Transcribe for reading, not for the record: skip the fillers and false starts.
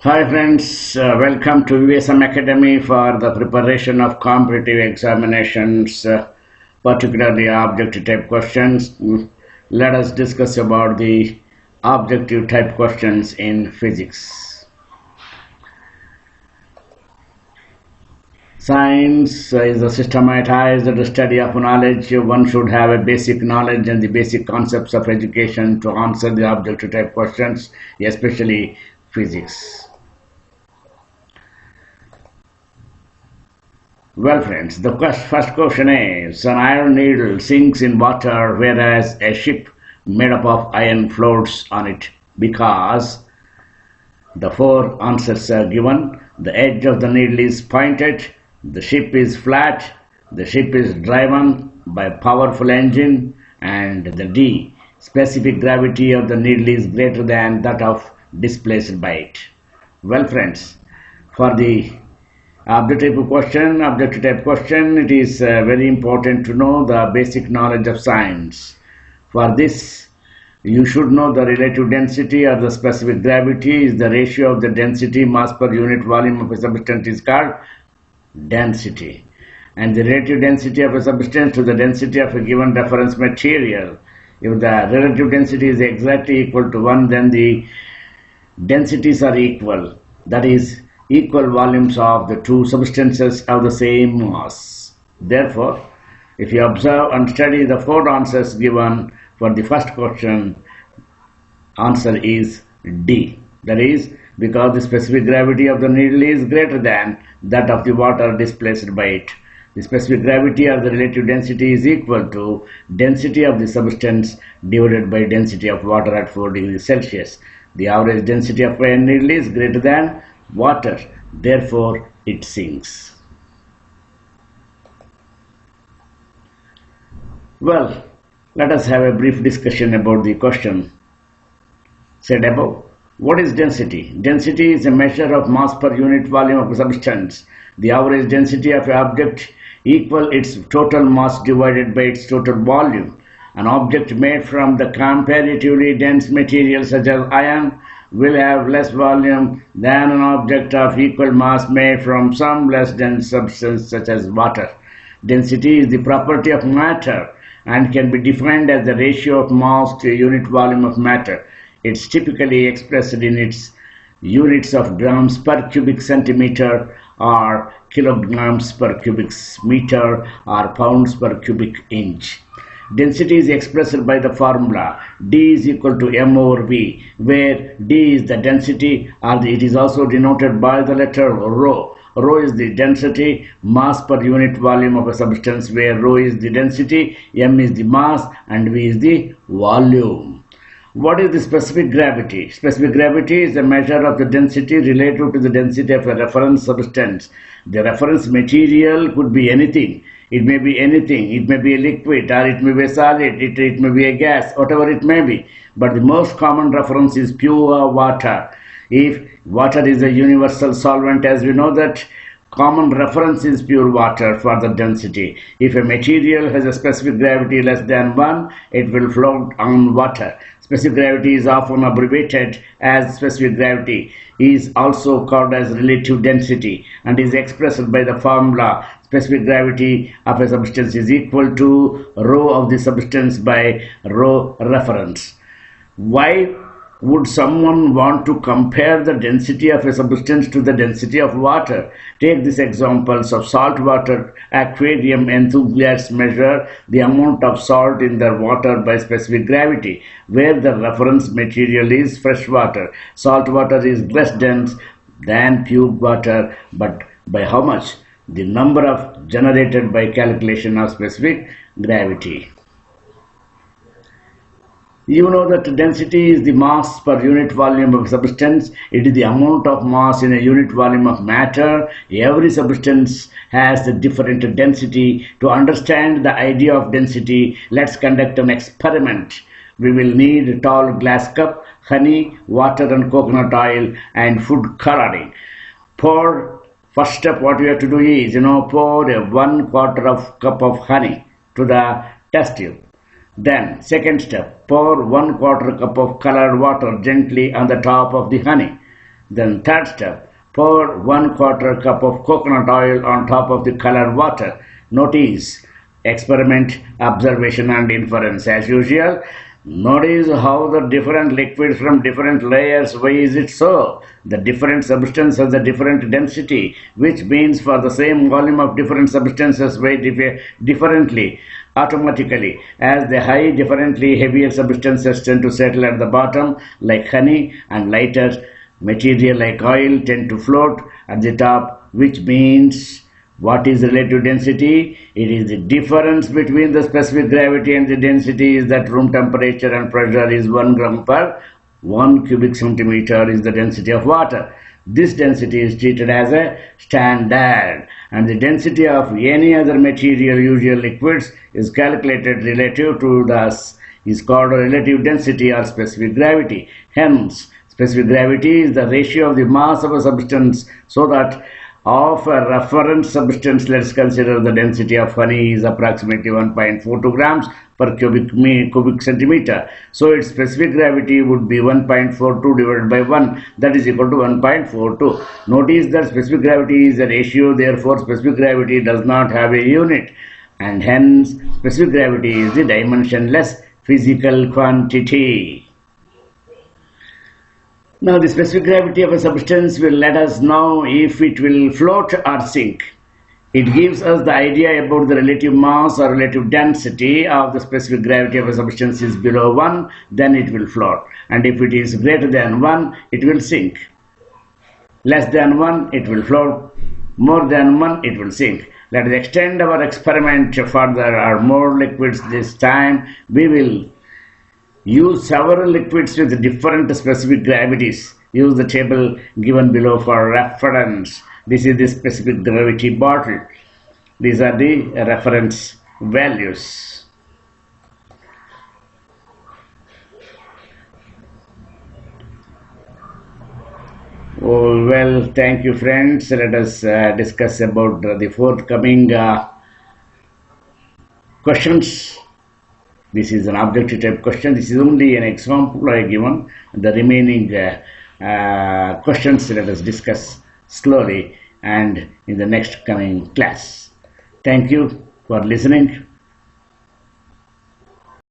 Hi friends, welcome to USM Academy for the preparation of competitive examinations, particularly objective type questions. Let us discuss about the objective type questions in physics. Science is a systematized study of knowledge. One should have a basic knowledge and the basic concepts of education to answer the objective type questions, especially physics. Well, friends, the first question is an iron needle sinks in water whereas a ship made up of iron floats on it because the four answers are given. The edge of the needle is pointed, the ship is flat, the ship is driven by a powerful engine, and the D, specific gravity of the needle is greater than that of displaced by it. Well, friends, for the objective type question, it is very important to know the basic knowledge of science. For this, you should know the relative density or the specific gravity is the ratio of the density mass per unit volume of a substance is called density. And the relative density of a substance to the density of a given reference material. If the relative density is exactly equal to 1, then the densities are equal. That is, equal volumes of the two substances of the same mass. Therefore, if you observe and study the four answers given for the first question, answer is D. That is, because the specific gravity of the needle is greater than that of the water displaced by it. The specific gravity or the relative density is equal to density of the substance divided by density of water at 4 degrees Celsius. The average density of a needle is greater than water, therefore it sinks. Well, let us have a brief discussion about the question said above. What is density? Density is a measure of mass per unit volume of a substance. The average density of an object equals its total mass divided by its total volume. An object made from the comparatively dense material such as iron will have less volume than an object of equal mass made from some less dense substance such as water. Density is the property of matter and can be defined as the ratio of mass to a unit volume of matter. It's typically expressed in its units of grams per cubic centimeter or kilograms per cubic meter or pounds per cubic inch. Density is expressed by the formula D is equal to M over V, where D is the density, or it is also denoted by the letter rho. Rho is the density, mass per unit volume of a substance, where rho is the density, M is the mass, and V is the volume. What is the specific gravity? Specific gravity is a measure of the density relative to the density of a reference substance. The reference material could be anything. It may be anything. It may be a liquid, or it may be a solid, it may be a gas, whatever it may be. But the most common reference is pure water. If water is a universal solvent, as we know that, common reference is pure water for the density. If a material has a specific gravity less than 1, it will float on water. Specific gravity is often abbreviated as specific gravity, is also called as relative density, and is expressed by the formula specific gravity of a substance is equal to rho of the substance by rho reference. Why would someone want to compare the density of a substance to the density of water? Take these examples of saltwater aquarium enthusiasts measure the amount of salt in their water by specific gravity, where the reference material is fresh water. Salt water is less dense than pure water, but by how much? The number of generated by calculation of specific gravity. You know that density is the mass per unit volume of substance. It is the amount of mass in a unit volume of matter. Every substance has a different density. To understand the idea of density, let's conduct an experiment. We will need a tall glass cup, honey, water and coconut oil, and food coloring. First step, what we have to do is, pour a 1/4 of cup of honey to the test tube. Then, second step, pour 1/4 cup of colored water gently on the top of the honey. Then third step, pour 1/4 cup of coconut oil on top of the colored water. Notice, experiment, observation and inference. As usual, notice how the different liquids from different layers, why is it so? The different substance has a different density, which means for the same volume of different substances weigh differently automatically, as the high differently heavier substances tend to settle at the bottom like honey, and lighter material like oil tend to float at the top, which means what is relative density? It is the difference between the specific gravity and the density is that room temperature and pressure is 1 gram per 1 cubic centimeter is the density of water. This density is treated as a standard, and the density of any other material, usual liquids, is calculated relative to this is called a relative density or specific gravity. Hence, specific gravity is the ratio of the mass of a substance so that of a reference substance. Let's consider the density of honey is approximately 1.42 grams per cubic centimeter. So its specific gravity would be 1.42 divided by 1, that is equal to 1.42. Notice that specific gravity is a ratio, therefore specific gravity does not have a unit, and hence specific gravity is the dimensionless physical quantity. Now, the specific gravity of a substance will let us know if it will float or sink. It gives us the idea about the relative mass or relative density of the specific gravity of a substance is below 1, then it will float. And if it is greater than 1, it will sink. Less than 1, it will float. More than 1, it will sink. Let us extend our experiment further, or more liquids this time. We will use several liquids with different specific gravities. Use the table given below for reference. This is the specific gravity bottle. These are the reference values. Oh, well, thank you, friends. Let us discuss about the forthcoming questions. This is an objective type question. This is only an example I given. The remaining questions let us discuss slowly and in the next coming class. Thank you for listening.